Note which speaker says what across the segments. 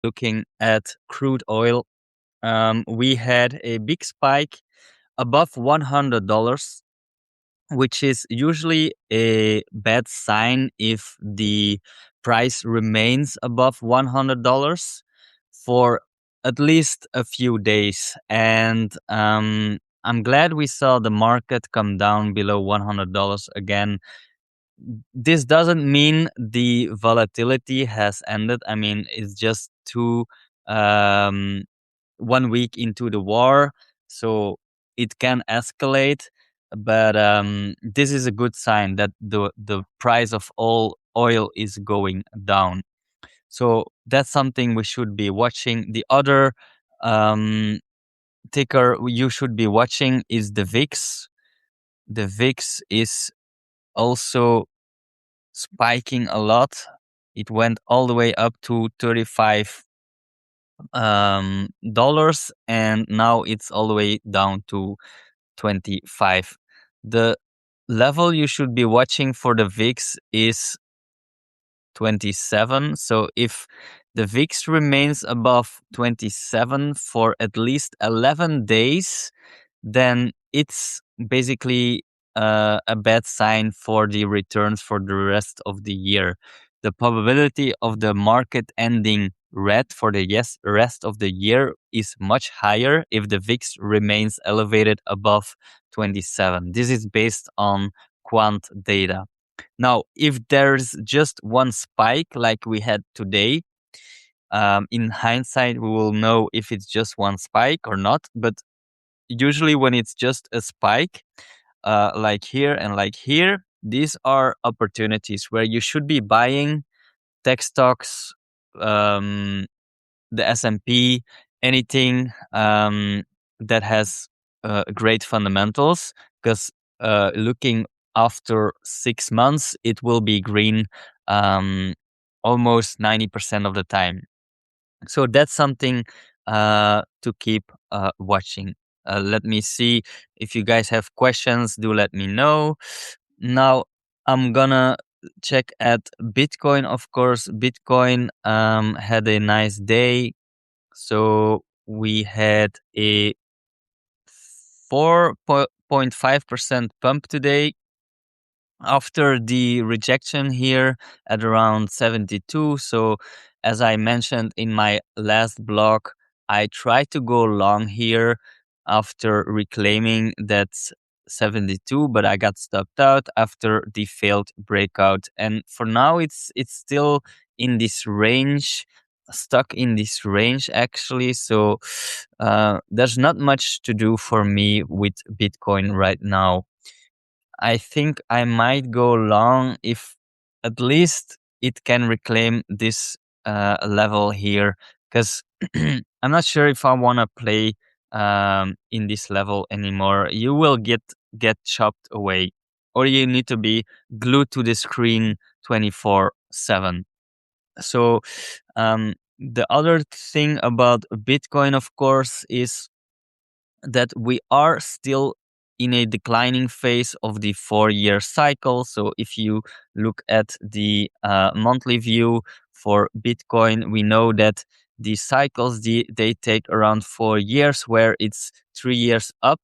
Speaker 1: looking at crude oil, we had a big spike above $100, which is usually a bad sign if the price remains above $100 for at least a few days. And I'm glad we saw the market come down below $100 again. This doesn't mean the volatility has ended. I mean, it's just um, 1 week into the war, so it can escalate. But this is a good sign that the price of all oil is going down. So that's something we should be watching. The other um, ticker you should be watching is the VIX. The VIX is also spiking a lot. It went all the way up to 35 dollars, and now it's all the way down to 25. The level you should be watching for the VIX is 27. So if the VIX remains above 27 for at least 11 days, then it's basically a bad sign for the returns for the rest of the year. The probability of the market ending red for the rest of the year is much higher if the VIX remains elevated above 27. This is based on quant data. Now, if there's just one spike like we had today, in hindsight, we will know if it's just one spike or not. But usually, when it's just a spike, like here and like here, these are opportunities where you should be buying tech stocks, um, the S&P, anything that has great fundamentals, because looking after 6 months, it will be green almost 90% of the time. So that's something to keep watching. Let me see if you guys have questions. Do let me know. Now I'm gonna check at Bitcoin. Of course, Bitcoin had a nice day. So we had a 4.5% pump today after the rejection here at around 72. So as I mentioned in my last blog, I tried to go long here after reclaiming that 72, but I got stopped out after the failed breakout. And for now it's still in this range, stuck in this range actually. So there's not much to do for me with Bitcoin right now. I think I might go long if at least it can reclaim this level here, because I'm not sure if I want to play in this level anymore. You will get chopped away, or you need to be glued to the screen 24/7. So the other thing about Bitcoin, of course, is that we are still in a declining phase of the 4-year cycle. So if you look at the monthly view for Bitcoin, we know that the cycles they take around 4 years, where it's 3 years up,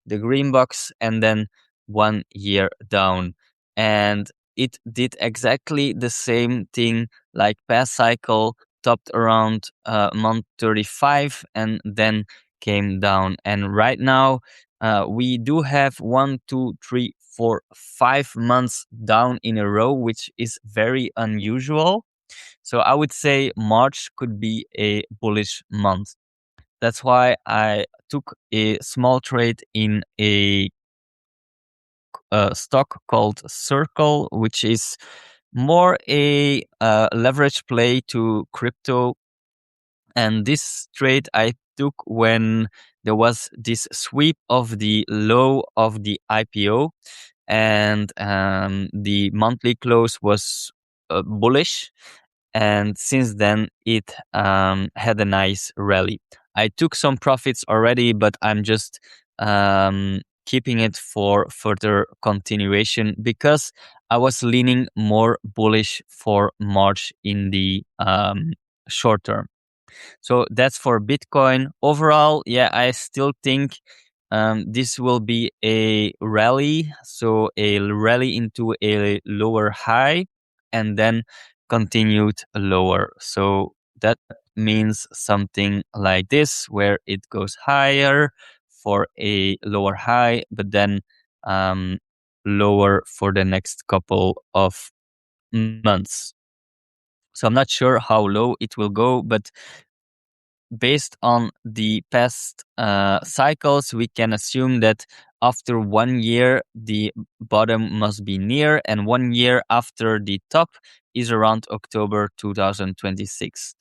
Speaker 1: the green box, and then 1 year down. And it did exactly the same thing like past cycle, topped around month 35 and then came down. And right now, we do have 1, 2, 3, 4, 5 months down in a row, which is very unusual. So I would say March could be a bullish month. That's why I took a small trade in a stock called Circle, which is more a leverage play to crypto. And this trade I took when there was this sweep of the low of the IPO, and the monthly close was bullish. And since then, it had a nice rally. I took some profits already, but I'm just keeping it for further continuation because I was leaning more bullish for March in the short term. So that's for Bitcoin. Overall, yeah, I still think this will be a rally. So a rally into a lower high and then continued lower. So that means something like this, where it goes higher for a lower high, but then um, lower for the next couple of months. So I'm not sure how low it will go, but based on the past cycles, we can assume that after 1 year, the bottom must be near, and 1 year after the top is around October 2026.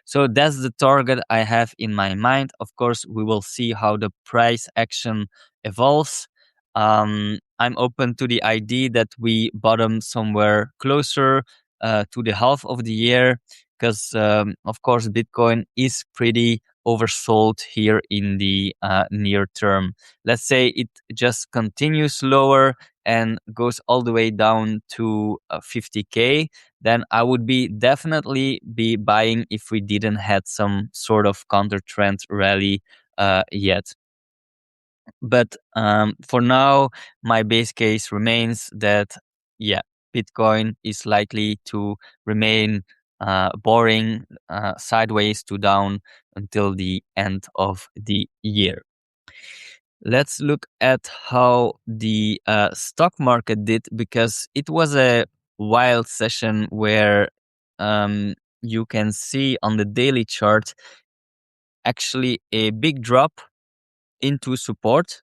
Speaker 1: So that's the target I have in my mind. Of course, we will see how the price action evolves. I'm open to the idea that we bottom somewhere closer to the half of the year, because of course Bitcoin is pretty oversold here in the near term. Let's say it just continues lower and goes all the way down to 50K, then I would be definitely be buying if we didn't had some sort of counter trend rally yet. But for now, my base case remains that, yeah, Bitcoin is likely to remain boring sideways to down until the end of the year. Let's look at how the stock market did, because it was a wild session where you can see on the daily chart actually a big drop into support,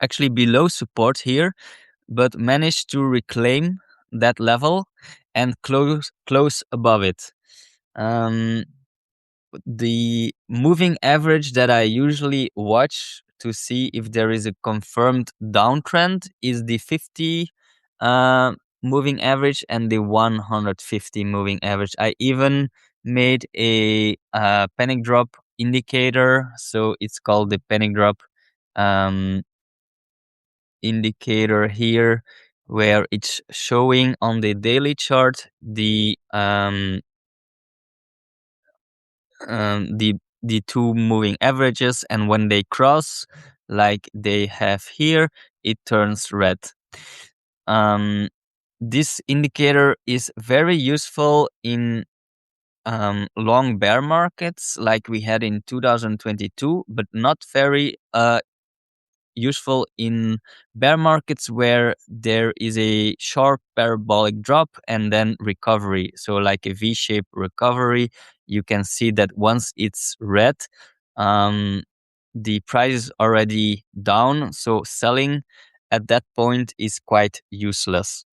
Speaker 1: actually below support here, but managed to reclaim that level and close above it. Um, the moving average that I usually watch to see if there is a confirmed downtrend is the 50 uh, moving average and the 150 moving average. I even made a panic drop indicator, so it's called the panic drop um, indicator here, where it's showing on the daily chart um, the the two moving averages, and when they cross, like they have here, it turns red. Um, this indicator is very useful in long bear markets like we had in 2022, but not very useful in bear markets where there is a sharp parabolic drop and then recovery. So, like a V shaped recovery, you can see that once it's red, um, the price is already down. So, selling at that point is quite useless.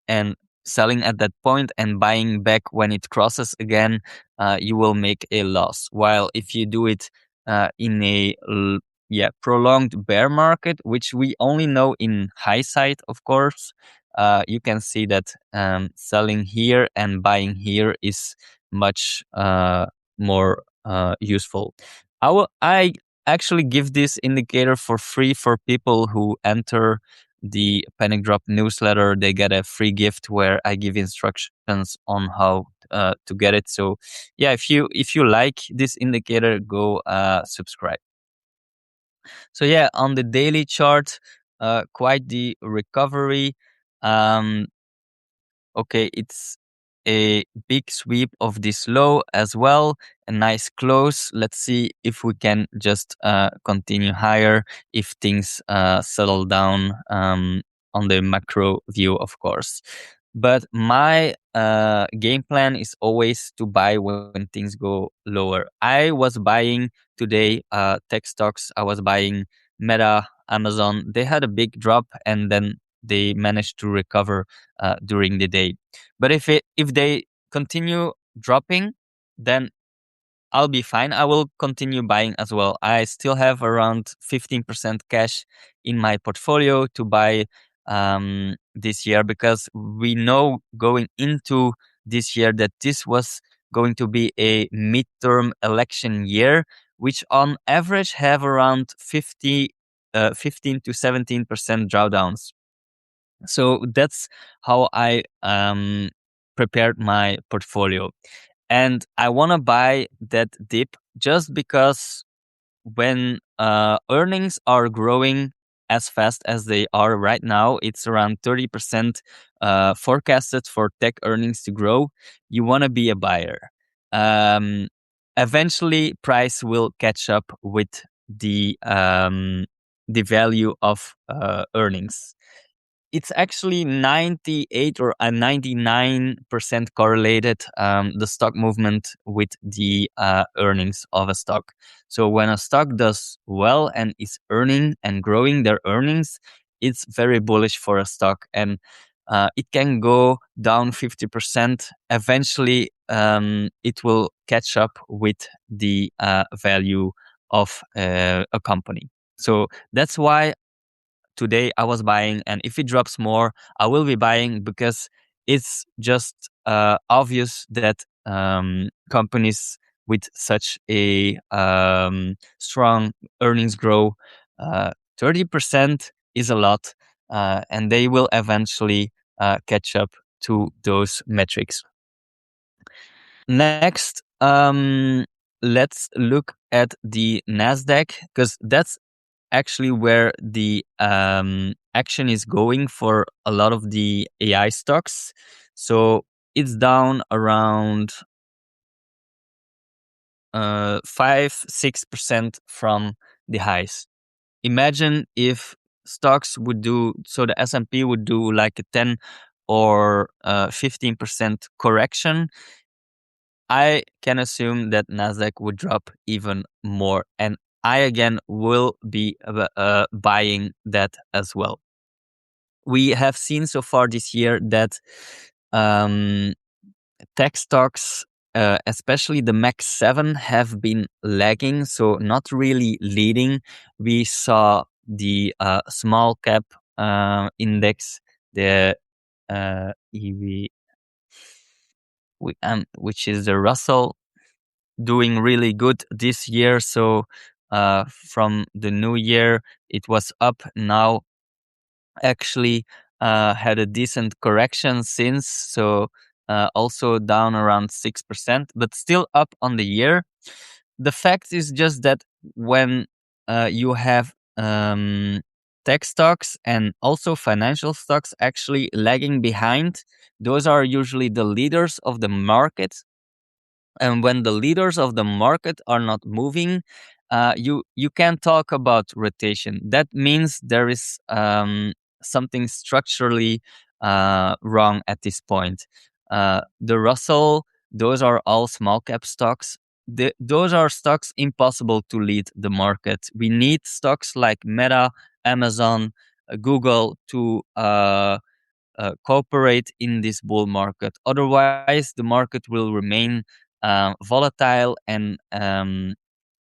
Speaker 1: And selling at that point and buying back when it crosses again, you will make a loss. While if you do it in a prolonged bear market, which we only know in high side, of course, you can see that selling here and buying here is much more useful. I actually give this indicator for free for people who enter the Panic Drop newsletter. They get a free gift where I give instructions on how to get it. So yeah, if you like this indicator, go subscribe. So yeah, on the daily chart, quite the recovery. Um, Okay, it's a big sweep of this low as well. A nice close. Let's see if we can just continue higher if things settle down on the macro view, of course. But my game plan is always to buy when things go lower. I was buying today tech stocks. I was buying Meta, Amazon. They had a big drop and then they managed to recover during the day. But if they continue dropping, then I'll be fine. I will continue buying as well. I still have around 15% cash in my portfolio to buy this year, because we know going into this year that this was going to be a midterm election year, which on average have around 15 to 17% drawdowns. So that's how I prepared my portfolio. And I want to buy that dip just because when earnings are growing as fast as they are right now, it's around 30% forecasted for tech earnings to grow. You want to be a buyer. Um, Eventually, price will catch up with the value of earnings. It's actually 98 or 99% correlated, the stock movement with the earnings of a stock. So when a stock does well and is earning and growing their earnings, it's very bullish for a stock, and it can go down 50%. Eventually, it will catch up with the value of a company. So that's why today I was buying, and if it drops more, I will be buying, because it's just obvious that companies with such a strong earnings grow, 30% is a lot, and they will eventually catch up to those metrics. Next, let's look at the Nasdaq, because that's actually where the action is going for a lot of the AI stocks. So it's down around 5-6% from the highs. Imagine if stocks would do, so the S&P would do like a 10 or 15% correction. I can assume that Nasdaq would drop even more, and I again will be buying that as well. We have seen so far this year that um, tech stocks, especially the Max 7, have been lagging, so not really leading. We saw the small cap index, the EV, which is the Russell, doing really good this year. So from the new year, it was up. Now actually had a decent correction since, so also down around 6%, but still up on the year. The fact is just that when you have tech stocks and also financial stocks actually lagging behind, those are usually the leaders of the market, and when the leaders of the market are not moving, you can talk about rotation. That means there is something structurally wrong at this point. The Russell, those are all small cap stocks. Those are stocks impossible to lead the market. We need stocks like Meta, Amazon, Google to cooperate in this bull market. Otherwise, the market will remain volatile, and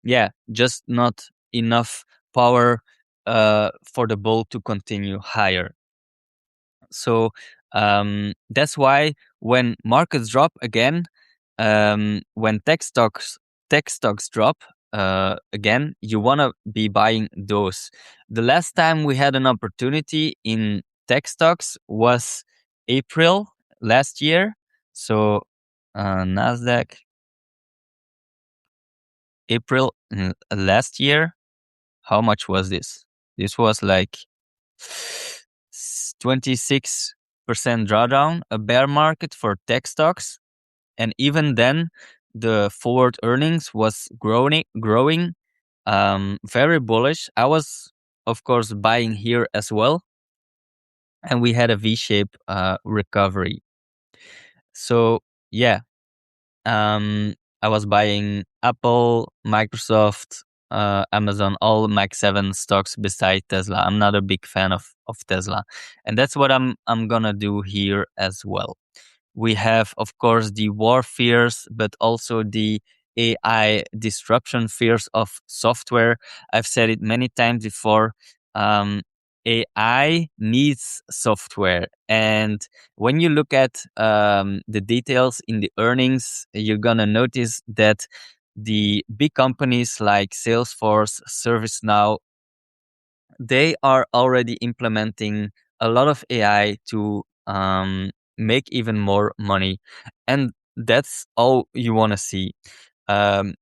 Speaker 1: yeah, just not enough power for the bull to continue higher. So that's why when markets drop again, when tech stocks drop again, you want to be buying those. The last time we had an opportunity in tech stocks was April last year. So Nasdaq April last year. How much was this? This was like 26% drawdown, a bear market for tech stocks. And even then, the forward earnings was growing, very bullish. I was, of course, buying here as well, and we had a V-shape recovery. So yeah, I was buying Apple, Microsoft, Amazon, all Max 7 stocks beside Tesla. I'm not a big fan of Tesla, and that's what I'm gonna do here as well. We have, of course, the war fears, but also the AI disruption fears of software. I've said it many times before. Um, AI needs software. And when you look at the details in the earnings, you're going to notice that the big companies like Salesforce, ServiceNow, they are already implementing a lot of AI to make even more money. And that's all you want to see. Um,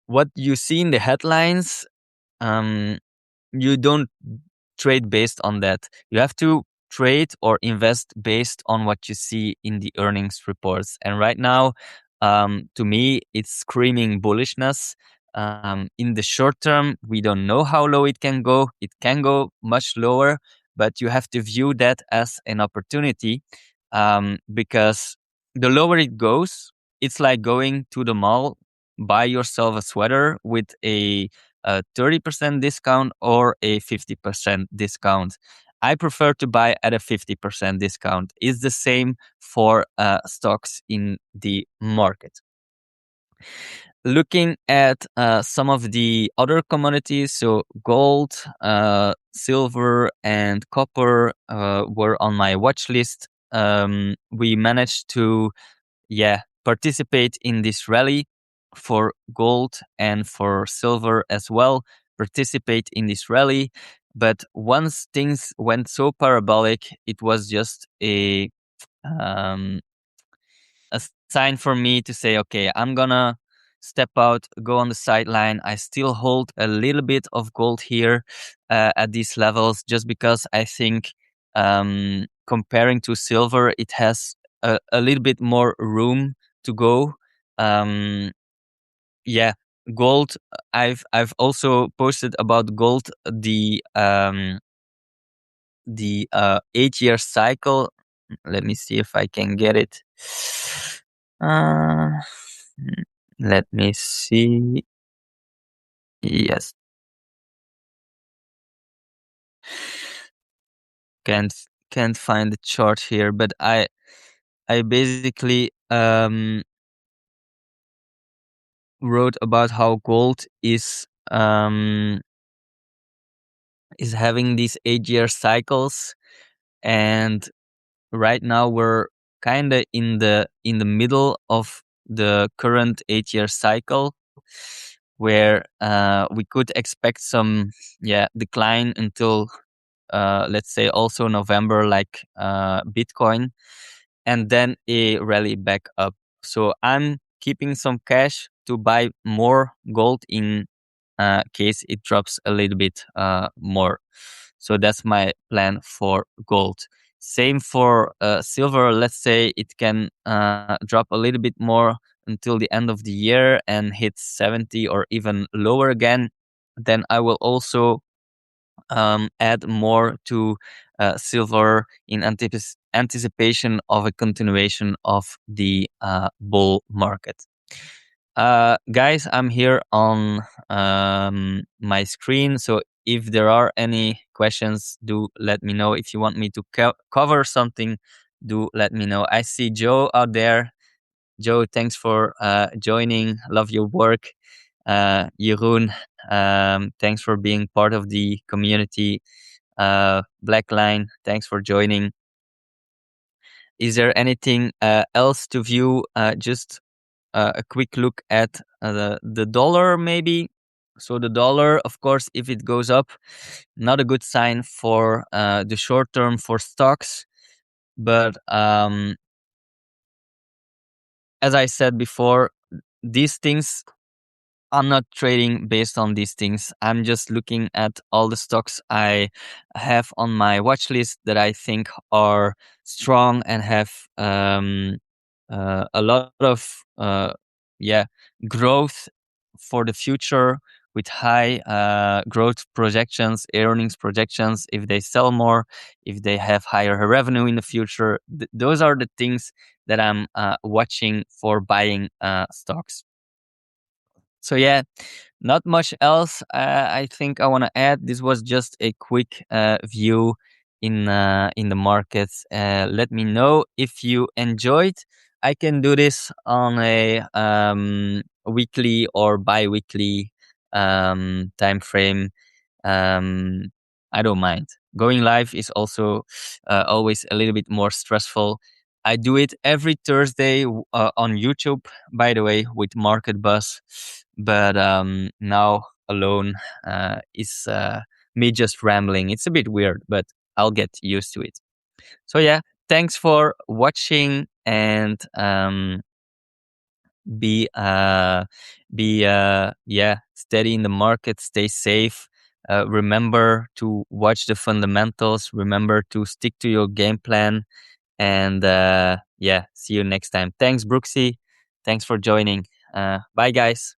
Speaker 1: what you see in the headlines, um, you don't trade based on that. You have to trade or invest based on what you see in the earnings reports. And right now, to me, it's screaming bullishness. In the short term, we don't know how low it can go. It can go much lower, but you have to view that as an opportunity, because the lower it goes, it's like going to the mall, buy yourself a sweater with a 30% discount or a 50% discount. I prefer to buy at a 50% discount. It's the same for stocks in the market. Looking at some of the other commodities, so gold, silver, and copper were on my watch list. We managed to, participate in this rally for gold and for silver as well. Participate in this rally, but once things went so parabolic, it was just um, a sign for me to say, okay, I'm gonna step out, go on the sideline. I still hold a little bit of gold here at these levels, just because I think, comparing to silver, it has a little bit more room to go. Um, yeah, gold. I've also posted about gold, the 8 year cycle. Let me see if I can get it. Uh, Let me see. Yes, can't can't find the chart here, but I basically wrote about how gold is having these 8 year cycles, and right now we're kind of in the middle of the current 8 year cycle, where we could expect some decline until let's say also November, like Bitcoin, and then a rally back up. So I'm keeping some cash to buy more gold in case it drops a little bit more. So that's my plan for gold. Same for silver. Let's say it can drop a little bit more until the end of the year and hit 70 or even lower again. Then I will also add more to silver in anticipation of a continuation of the bull market. Guys, I'm here on my screen. So if there are any questions, do let me know. If you want me to cover something, do let me know. I see Joe out there. Joe, thanks for joining. Love your work. Jeroen, thanks for being part of the community. Blackline, thanks for joining. Is there anything else to view? Just a quick look at the dollar, maybe. So the dollar, of course, if it goes up, not a good sign for the short term for stocks. But as I said before, these things, I'm not trading based on these things. I'm just looking at all the stocks I have on my watch list that I think are strong and have a lot of yeah growth for the future, with high growth projections, earnings projections. If they sell more, if they have higher revenue in the future, those are the things that I'm watching for buying stocks. So yeah, not much else. I think I want to add. This was just a quick view in the markets. Let me know if you enjoyed. I can do this on a weekly or bi-weekly time frame. um, I don't mind. Going live is also always a little bit more stressful. I do it every Thursday on YouTube, by the way, with Market Buzz. But now alone is me just rambling. It's a bit weird, but I'll get used to it. So yeah, thanks for watching, and be yeah, steady in the market, stay safe. Remember to watch the fundamentals, remember to stick to your game plan, and yeah, see you next time. Thanks, Brooksy. Thanks for joining. Bye, guys.